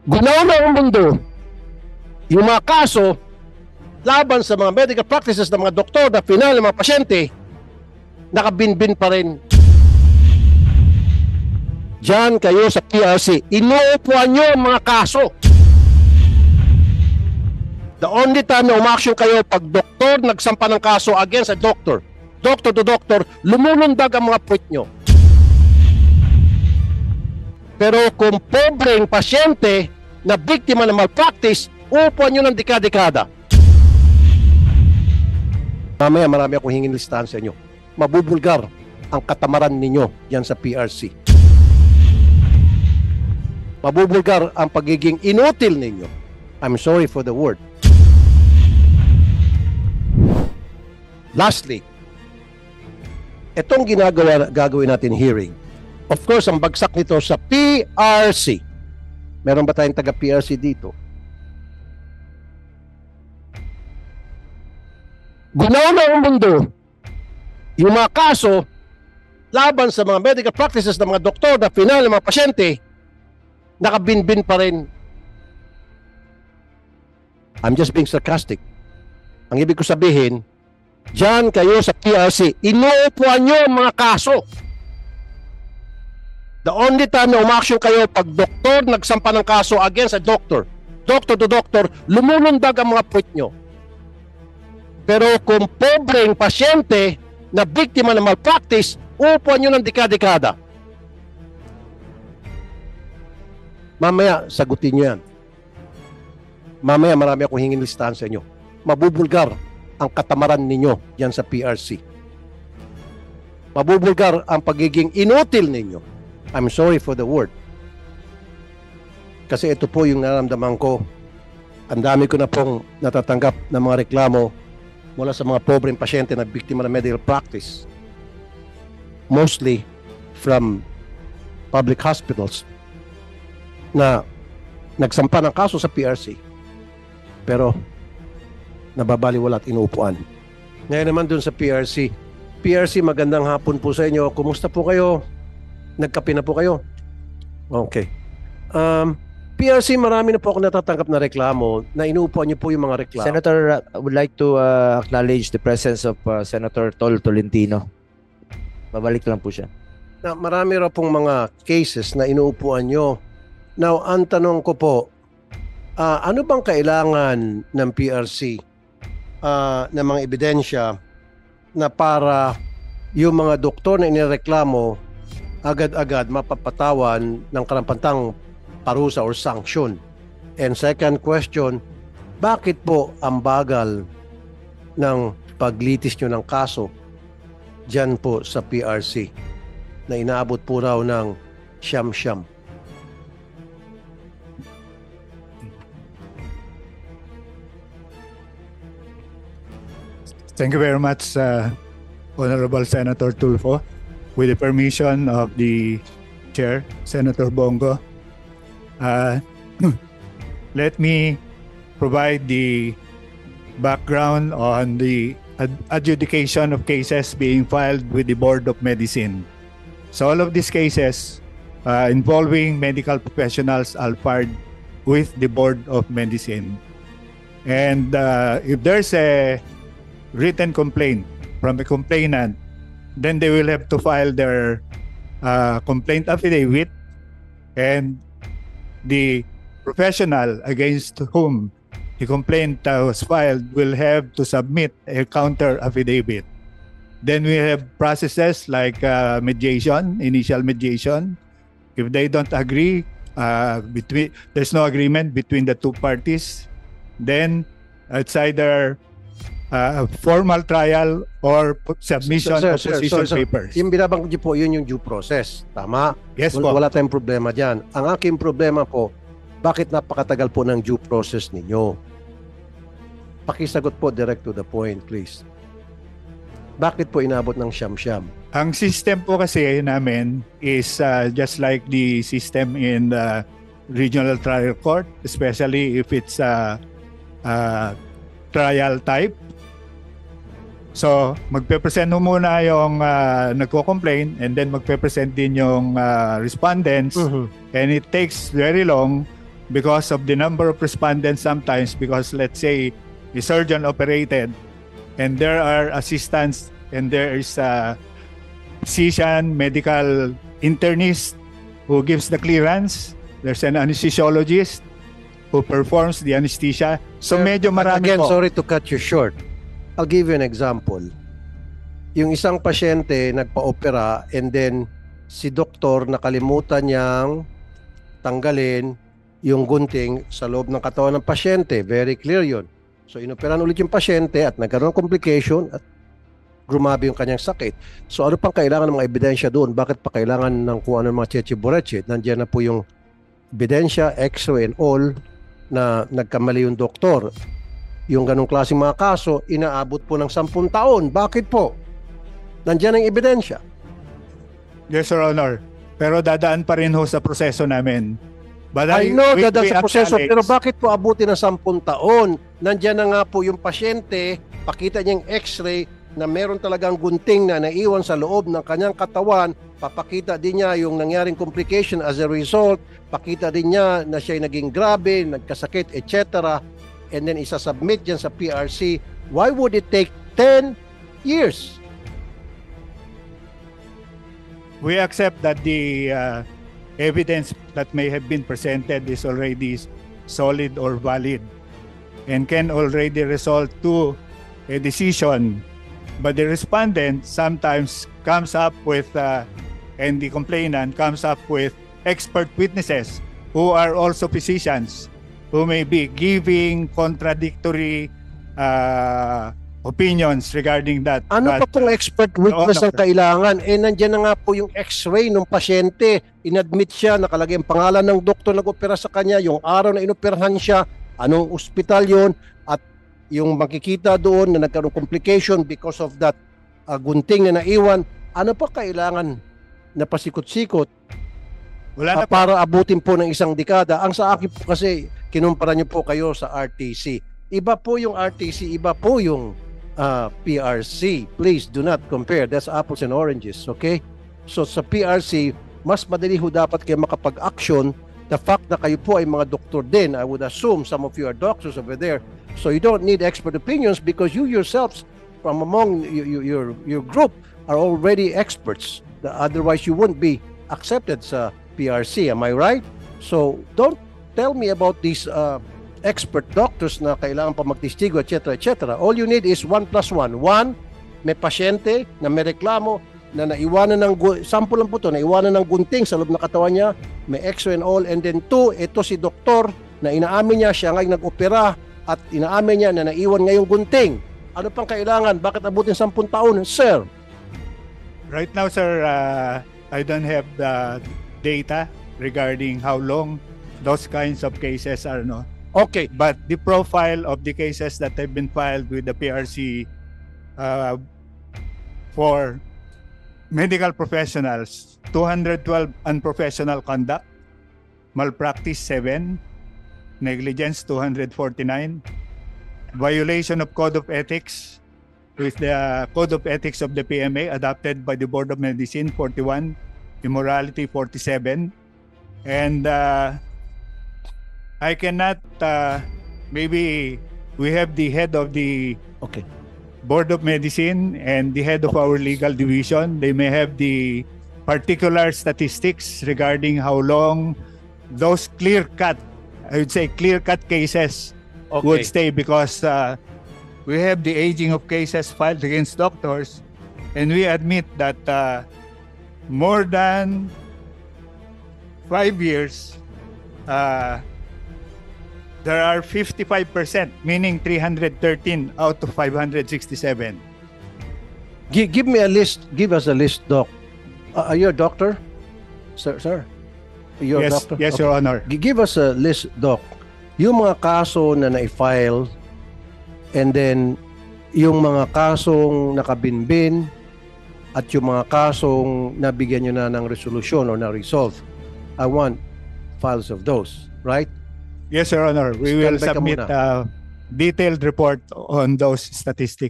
Gunaw na ang mundo yung mga kaso laban sa mga medical practices ng mga doktor na final ng mga pasyente, nakabinbin pa rin. Diyan kayo sa PRC, inuupuan nyo ang mga kaso. The only time na umaksyon kayo pag doktor nagsampa ng kaso against a doctor, doctor to doctor, lumulundag ang mga puwit nyo. Pero kung pobreng pasyente na biktima ng malpractice, upuan nyo ng dekada-dekada. Mamaya marami akong hingin listahan sa inyo. Mabubulgar ang katamaran ninyo yan sa PRC. Mabubulgar ang pagiging inutil ninyo. I'm sorry for the word. Lastly, itong gagawin natin hearing, of course, ang bagsak nito sa PRC. Meron ba tayong taga-PRC dito? Gunaw na ang mundo yung mga kaso laban sa mga medical practices ng mga doktor na final ng mga pasyente, nakabinbin pa rin. I'm just being sarcastic. Ang ibig ko sabihin, diyan kayo sa PRC, inuupuan nyo ang mga kaso. The only time na umaksyon kayo pag doktor nagsampa ng kaso against a doctor, doctor to doctor, lumulundag ang mga puwit nyo. Pero kung pobreng pasyente na biktima ng malpractice, upuan nyo ng dekada-dekada. Mamaya, sagutin nyo yan. Mamaya, marami akong hingin listahan sa inyo. Mabubulgar ang katamaran ninyo yan sa PRC. Mabubulgar ang pagiging inutil ninyo. I'm sorry for the word. Kasi ito po yung nararamdaman ko. Ang dami ko na pong natatanggap ng mga reklamo mula sa mga pobreng pasyente na biktima ng medical practice. Mostly from public hospitals na nagsampa ng kaso sa PRC pero nababaliwala at inuupuan. Ngayon naman dun sa PRC. PRC, magandang hapon po sa inyo. Kumusta po kayo? Nagkape na po kayo? Okay. PRC, marami na po ako natatanggap na reklamo na inuupuan niyo po yung mga reklamo. Senator, I would like to acknowledge the presence of Senator Tol Tolentino. Babalik lang po siya. Na marami raw pong mga cases na inuupuan niyo. Now, ang tanong ko po, ano bang kailangan ng PRC ng mga ebidensya na para yung mga doktor na inireklamo agad-agad mapapatawan ng karampatang parusa or sanction? And second question, bakit po ang bagal ng paglitis nyo ng kaso dyan po sa PRC na inaabot po raw ng siyam-siyam? Thank you very much, Honorable Senator Tulfo. With the permission of the Chair, Senator Bongo, let me provide the background on the adjudication of cases being filed with the Board of Medicine. So all of these cases involving medical professionals are filed with the Board of Medicine. And if there's a written complaint from a complainant, then they will have to file their complaint affidavit, and the professional against whom the complaint was filed will have to submit a counter affidavit. Then we have processes like mediation, initial mediation. If they don't agree, there's no agreement between the two parties, then it's either formal trial or submission of position papers. Yung binabanggit niyo po, yun yung due process. Tama? Yes po. Wala tayong problema dyan. Ang aking problema po, bakit napakatagal po ng due process ninyo? Pakisagot po direct to the point, please. Bakit po inabot ng siyam-siyam? Ang system po kasi namin is just like the system in the regional trial court, especially if it's trial type. So, magpe-present mo muna yung nagko-complain, and then magpe-present din yung respondents. And it takes very long because of the number of respondents sometimes, because let's say the surgeon operated and there are assistants and there is a physician, medical internist who gives the clearance. There's an anesthesiologist who performs the anesthesia. So medyo marami Again, po. sorry to cut you short. I'll give you an example. Yung isang pasyente nagpa-opera and then si doktor nakalimutan niyang tanggalin yung gunting sa loob ng katawan ng pasyente. Very clear yun. So inoperan ulit yung pasyente at nagkaroon ng complication at grumabi yung kanyang sakit. So ano pang kailangan ng mga ebidensya doon? Bakit pa kailangan ng kung ano mga cheche-boreche? Nandiyan na po yung ebidensya, x-ray and all na nagkamali yung doktor. Yung ganong klaseng mga kaso, inaabot po ng 10 taon. Bakit po? Nandiyan ang ebidensya. Yes, Your Honor. Pero dadaan pa rin ho sa proseso namin. But I know we dadaan sa proseso, acknowledge- pero bakit po abutin ng 10 taon? Nandiyan na nga po yung pasyente, pakita niyang x-ray na meron talagang gunting na naiwan sa loob ng kanyang katawan, papakita din niya yung nangyaring complication as a result, pakita din niya na siya'y naging grabe, nagkasakit, etc. And then isasubmit yan sa PRC. Why would it take 10 years? We accept that the evidence that may have been presented is already solid or valid and can already result to a decision. But the respondent sometimes comes up with, and the complainant comes up with expert witnesses who are also physicians who may be giving contradictory opinions regarding that. Ano pa pong expert witness ang kailangan? Eh, nandiyan na nga po yung x-ray ng pasyente. Inadmit siya, nakalagay ang pangalan ng doktor nag-opera sa kanya, yung araw na inoperahan siya, anong ospital yun, at yung makikita doon na nagkaroon complication because of that gunting na naiwan. Ano pa kailangan na pasikot-sikot Wala na po. para abutin po ng isang dekada? Ang sa akin po kasi, kinumpara niyo po kayo sa RTC. Iba po yung RTC, iba po yung PRC. Please do not compare. That's apples and oranges, okay? So sa PRC, mas madali ho dapat kayo makapag-action. The fact na kayo po ay mga doktor din, I would assume some of you are doctors over there. So you don't need expert opinions because you yourselves from among your group are already experts. Otherwise you wouldn't be accepted sa PRC. Am I right? So don't tell me about these expert doctors na kailangan pa magtistigo, etc., etc. All you need is 1 plus 1. 1, may pasyente na may reklamo na naiwanan ng, sample lang po ito, naiwanan ng gunting sa loob ng katawan niya, may x-ray and all, and then 2, ito si doktor na inaamin niya, siya ngayon nag-opera at inaamin niya na naiwan ngayong gunting. Ano pang kailangan? Bakit abutin 10 taon? Sir, Right now, sir, I don't have the data regarding how long those kinds of cases are, no? okay. But the profile of the cases that have been filed with the PRC for medical professionals, 212 unprofessional conduct, malpractice 7, negligence 249, violation of code of ethics with the code of ethics of the PMA adopted by the Board of Medicine 41, immorality 47, and I cannot maybe we have the head of the Okay. Board of Medicine and the head of our legal division. They may have the particular statistics regarding how long those clear-cut, I would say clear-cut cases would stay, because we have the aging of cases filed against doctors, and we admit that more than 5 years, there are 55%, meaning 313 out of 567. Give me a list. Give us a list, Doc. Are you a doctor? Sir? You're a Yes, doctor? yes, Okay. Your Honor. Give us a list, Doc. Yung mga kaso na na-file and then yung mga kasong nakabinbin at yung mga kasong nabigyan nyo na ng resolution or na-resolve. I want files of those, right? Yes, Your Honor. We will Stand by ka submit muna. a detailed report on those statistics.